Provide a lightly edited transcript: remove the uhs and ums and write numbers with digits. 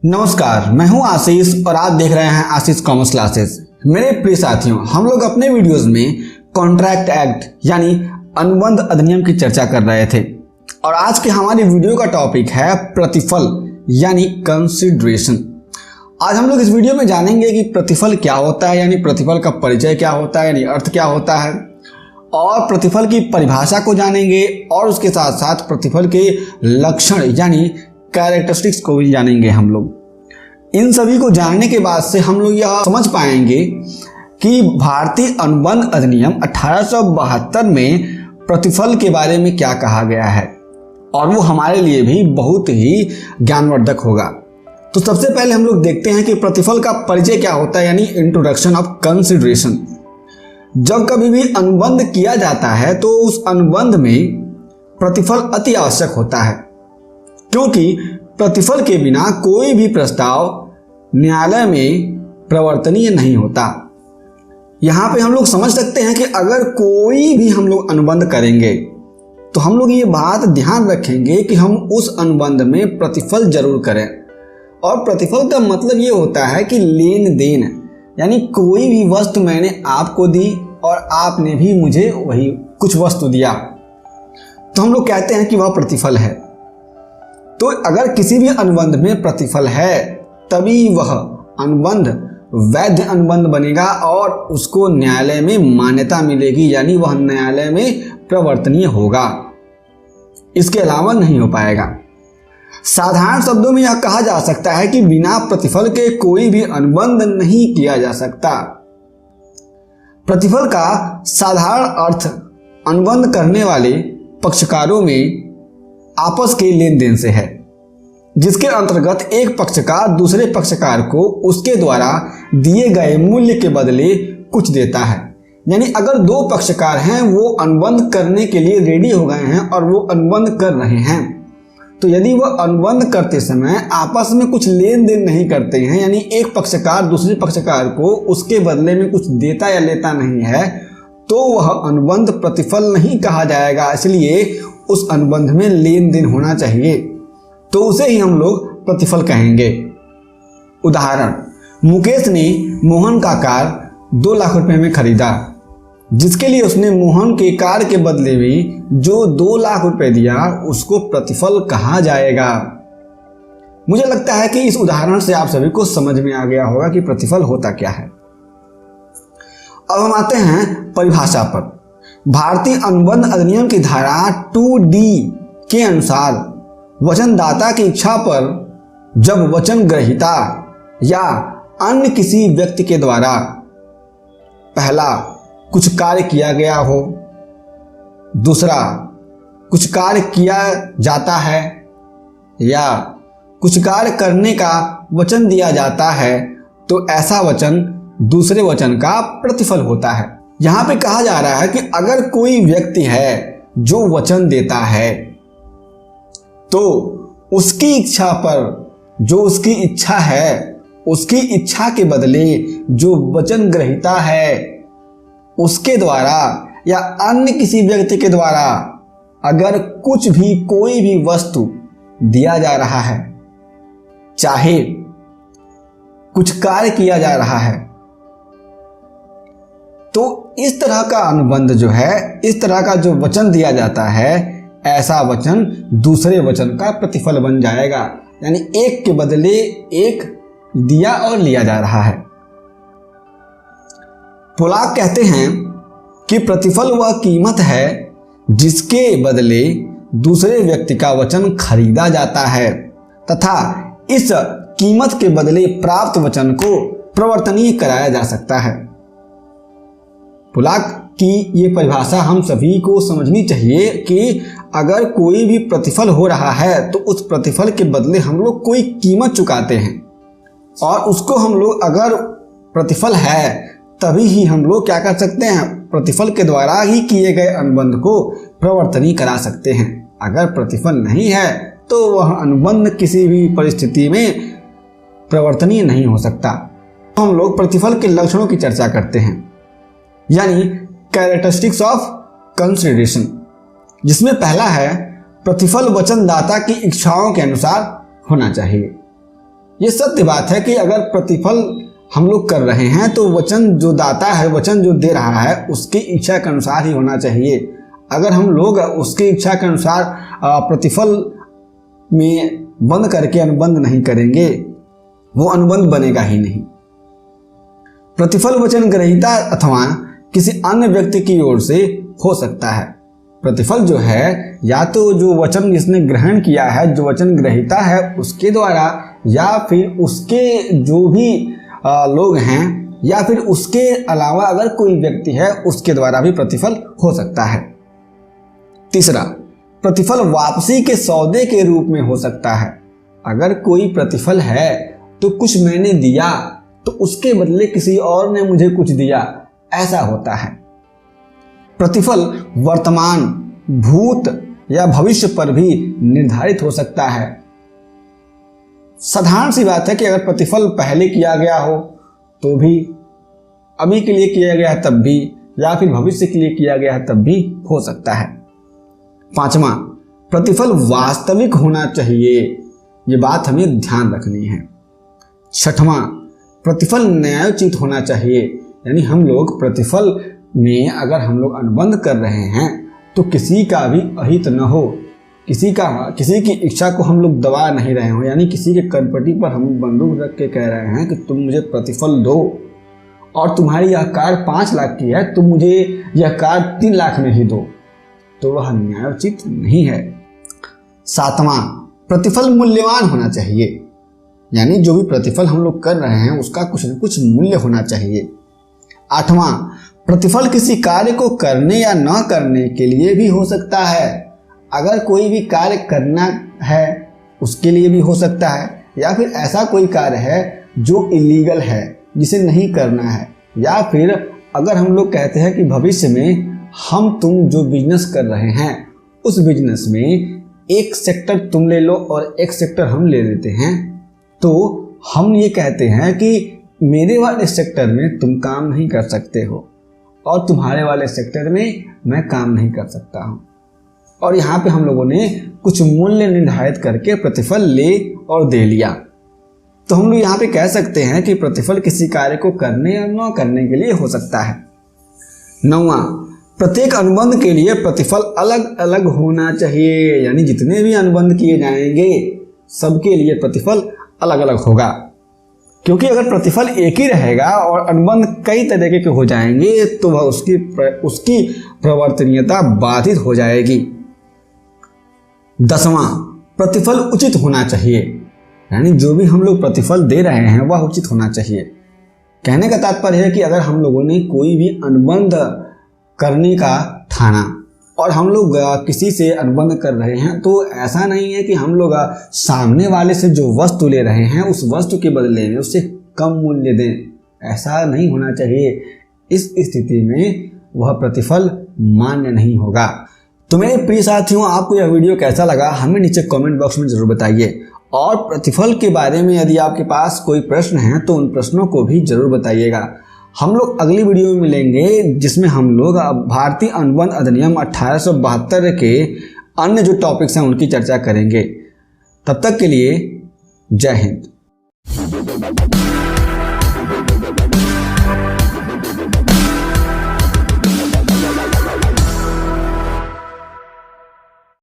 नमस्कार, मैं हूं आशीष और आप देख रहे हैं आशीष कॉमर्स क्लासेस। मेरे प्रिय साथियों, हम लोग अपने वीडियोस में कॉन्ट्रैक्ट एक्ट यानी अनुबंध अधिनियम की चर्चा कर रहे थे और आज के हमारी वीडियो का टॉपिक है प्रतिफल यानी कंसिडरेशन। आज हम लोग इस वीडियो में जानेंगे कि प्रतिफल क्या होता है, यानी प्रतिफल का परिचय क्या होता है, यानी अर्थ क्या होता है, और प्रतिफल की परिभाषा को जानेंगे और उसके साथ साथ प्रतिफल के लक्षण यानी कैरेक्टरिस्टिक्स को भी जानेंगे। हम लोग इन सभी को जानने के बाद से हम लोग यह समझ पाएंगे कि भारतीय अनुबंध अधिनियम 1872 में प्रतिफल के बारे में क्या कहा गया है और वो हमारे लिए भी बहुत ही ज्ञानवर्धक होगा। तो सबसे पहले हम लोग देखते हैं कि प्रतिफल का परिचय क्या होता है, यानी इंट्रोडक्शन ऑफ कंसिडरेशन। जब कभी भी अनुबंध किया जाता है तो उस अनुबंध में प्रतिफल अति आवश्यक होता है, क्योंकि प्रतिफल के बिना कोई भी प्रस्ताव न्यायालय में प्रवर्तनीय नहीं होता। यहाँ पे हम लोग समझ सकते हैं कि अगर कोई भी हम लोग अनुबंध करेंगे तो हम लोग ये बात ध्यान रखेंगे कि हम उस अनुबंध में प्रतिफल जरूर करें। और प्रतिफल का मतलब ये होता है कि लेन देन, यानी कोई भी वस्तु मैंने आपको दी और आपने भी मुझे वही कुछ वस्तु दिया, तो हम लोग कहते हैं कि वह प्रतिफल है। तो अगर किसी भी अनुबंध में प्रतिफल है तभी वह अनुबंध वैध अनुबंध बनेगा और उसको न्यायालय में मान्यता मिलेगी, यानी वह न्यायालय में प्रवर्तनीय होगा। इसके अलावा नहीं हो पाएगा। साधारण शब्दों में यह कहा जा सकता है कि बिना प्रतिफल के कोई भी अनुबंध नहीं किया जा सकता। प्रतिफल का साधारण अर्थ अनुबंध करने वाले पक्षकारों में आपस के लेन देन से है, जिसके अंतर्गत एक पक्षकार दूसरे पक्षकार को उसके द्वारा दिए गए मूल्य के बदले कुछ देता है। यानी अगर दो पक्षकार हैं, वो अनुबंध करने के लिए रेडी हो गए हैं और वो अनुबंध कर रहे हैं, तो यदि वह अनुबंध करते समय आपस में कुछ लेन देन नहीं करते हैं, यानी एक पक्षकार दूसरे पक्षकार को उसके बदले में कुछ देता या लेता नहीं है, तो वह अनुबंध प्रतिफल नहीं कहा जाएगा। इसलिए उस अनुबंध में लेन देन होना चाहिए, तो उसे ही हम लोग प्रतिफल कहेंगे। उदाहरण, मुकेश ने मोहन का कार 2 लाख रुपए में खरीदा, जिसके लिए उसने मोहन के कार के बदले में जो 2 लाख रुपए दिया उसको प्रतिफल कहा जाएगा। मुझे लगता है कि इस उदाहरण से आप सभी को समझ में आ गया होगा कि प्रतिफल होता क्या है। अब हम आते हैं परिभाषा पर। भारतीय अनुबंध अधिनियम की धारा 2D के अनुसार वचनदाता की इच्छा पर जब वचन ग्रहीता या अन्य किसी व्यक्ति के द्वारा पहला कुछ कार्य किया गया हो, दूसरा कुछ कार्य किया जाता है या कुछ कार्य करने का वचन दिया जाता है, तो ऐसा वचन दूसरे वचन का प्रतिफल होता है। यहाँ पे कहा जा रहा है कि अगर कोई व्यक्ति है जो वचन देता है तो उसकी इच्छा पर, जो उसकी इच्छा है, उसकी इच्छा के बदले जो वचन ग्रहीता है उसके द्वारा या अन्य किसी व्यक्ति के द्वारा अगर कुछ भी कोई भी वस्तु दिया जा रहा है, चाहे कुछ कार्य किया जा रहा है, तो इस तरह का अनुबंध जो है, इस तरह का जो वचन दिया जाता है, ऐसा वचन दूसरे वचन का प्रतिफल बन जाएगा। यानी एक के बदले एक दिया और लिया जा रहा है। पुलाक कहते हैं कि प्रतिफल वह कीमत है जिसके बदले दूसरे व्यक्ति का वचन खरीदा जाता है तथा इस कीमत के बदले प्राप्त वचन को प्रवर्तनीय कराया जा सकता है। पुलाक की ये परिभाषा हम सभी को समझनी चाहिए कि अगर कोई भी प्रतिफल हो रहा है तो उस प्रतिफल के बदले हम लोग कोई कीमत चुकाते हैं और उसको हम लोग, अगर प्रतिफल है तभी ही हम लोग क्या कर सकते हैं, प्रतिफल के द्वारा ही किए गए अनुबंध को प्रवर्तनीय करा सकते हैं। अगर प्रतिफल नहीं है तो वह अनुबंध किसी भी परिस्थिति में प्रवर्तनीय नहीं हो सकता। हम लोग प्रतिफल के लक्षणों की चर्चा करते हैं, यानी कैरेक्टरिस्टिक्स ऑफ कंसिडरेशन, जिसमें पहला है प्रतिफल वचनदाता की इच्छाओं के अनुसार होना चाहिए। ये सत्य बात है कि अगर प्रतिफल हम लोग कर रहे हैं तो वचन जो दाता है, वचन जो दे रहा है, उसकी इच्छा के अनुसार ही होना चाहिए। अगर हम लोग उसकी इच्छा के अनुसार प्रतिफल में बंद करके अनुबंध नहीं करेंगे, वो अनुबंध बनेगा ही नहीं। प्रतिफल वचन ग्रहीता अथवा किसी अन्य व्यक्ति की ओर से हो सकता है। प्रतिफल जो है या तो जो वचन जिसने ग्रहण किया है, जो वचन ग्रहीता है उसके द्वारा, या फिर उसके जो भी लोग हैं, या फिर उसके अलावा अगर कोई व्यक्ति है उसके द्वारा भी प्रतिफल हो सकता है। तीसरा, प्रतिफल वापसी के सौदे के रूप में हो सकता है। अगर कोई प्रतिफल है तो कुछ मैंने दिया तो उसके बदले किसी और ने मुझे कुछ दिया, ऐसा होता है। प्रतिफल वर्तमान, भूत या भविष्य पर भी निर्धारित हो सकता है। साधारण सी बात है कि अगर प्रतिफल पहले किया गया हो तो भी, अभी के लिए किया गया है तब भी, या फिर भविष्य के लिए किया गया है तब भी हो सकता है। पांचवा, प्रतिफल वास्तविक होना चाहिए। ये बात हमें ध्यान रखनी है। छठवां, प्रतिफल न्यायोचित होना चाहिए। यानी हम लोग प्रतिफल में अगर हम लोग अनुबंध कर रहे हैं तो किसी का भी अहित न हो, किसी की इच्छा को हम लोग दबा नहीं रहे हो। यानी किसी के कनपटी पर हम बंदूक रख के कह रहे हैं कि तुम मुझे प्रतिफल दो, और तुम्हारी यह कार 5 लाख की है, तुम मुझे यह कार 3 लाख में ही दो, तो वह न्यायोचित नहीं है। सातवां, प्रतिफल मूल्यवान होना चाहिए। यानी जो भी प्रतिफल हम लोग कर रहे हैं उसका कुछ न कुछ मूल्य होना चाहिए। आठवां, प्रतिफल किसी कार्य को करने या न करने के लिए भी हो सकता है। अगर कोई भी कार्य करना है उसके लिए भी हो सकता है, या फिर ऐसा कोई कार्य है जो इलीगल है जिसे नहीं करना है, या फिर अगर हम लोग कहते हैं कि भविष्य में हम तुम जो बिजनेस कर रहे हैं उस बिजनेस में एक सेक्टर तुम ले लो और एक सेक्टर हम ले लेते हैं, तो हम ये कहते हैं कि मेरे वाले सेक्टर में तुम काम नहीं कर सकते हो और तुम्हारे वाले सेक्टर में मैं काम नहीं कर सकता हूँ। और यहाँ पे हम लोगों ने कुछ मूल्य निर्धारित करके प्रतिफल ले और दे लिया। तो हम लोग यहाँ पे कह सकते हैं कि प्रतिफल किसी कार्य को करने या न करने के लिए हो सकता है। नौवां, प्रत्येक अनुबंध के लिए प्रतिफल अलग अलग होना चाहिए। यानी जितने भी अनुबंध किए जाएंगे सबके लिए प्रतिफल अलग अलग होगा, क्योंकि अगर प्रतिफल एक ही रहेगा और अनुबंध कई तरीके के हो जाएंगे तो वह उसकी प्रवर्तनीयता बाधित हो जाएगी। 10वां, प्रतिफल उचित होना चाहिए। यानी जो भी हम लोग प्रतिफल दे रहे हैं वह उचित होना चाहिए। कहने का तात्पर्य है कि अगर हम लोगों ने कोई भी अनुबंध करने का ठाना और हम लोग किसी से अनुबंध कर रहे हैं, तो ऐसा नहीं है कि हम लोग सामने वाले से जो वस्तु ले रहे हैं उस वस्तु के बदले में उससे कम मूल्य दें। ऐसा नहीं होना चाहिए। इस स्थिति में वह प्रतिफल मान्य नहीं होगा। तो मेरे प्रिय साथियों, आपको यह वीडियो कैसा लगा हमें नीचे कमेंट बॉक्स में जरूर बताइए, और प्रतिफल के बारे में यदि आपके पास कोई प्रश्न है तो उन प्रश्नों को भी जरूर बताइएगा। हम लोग अगली वीडियो में मिलेंगे जिसमें हम लोग भारतीय अनुबंध अधिनियम 1872 के अन्य जो टॉपिक्स हैं उनकी चर्चा करेंगे। तब तक के लिए जय हिंद।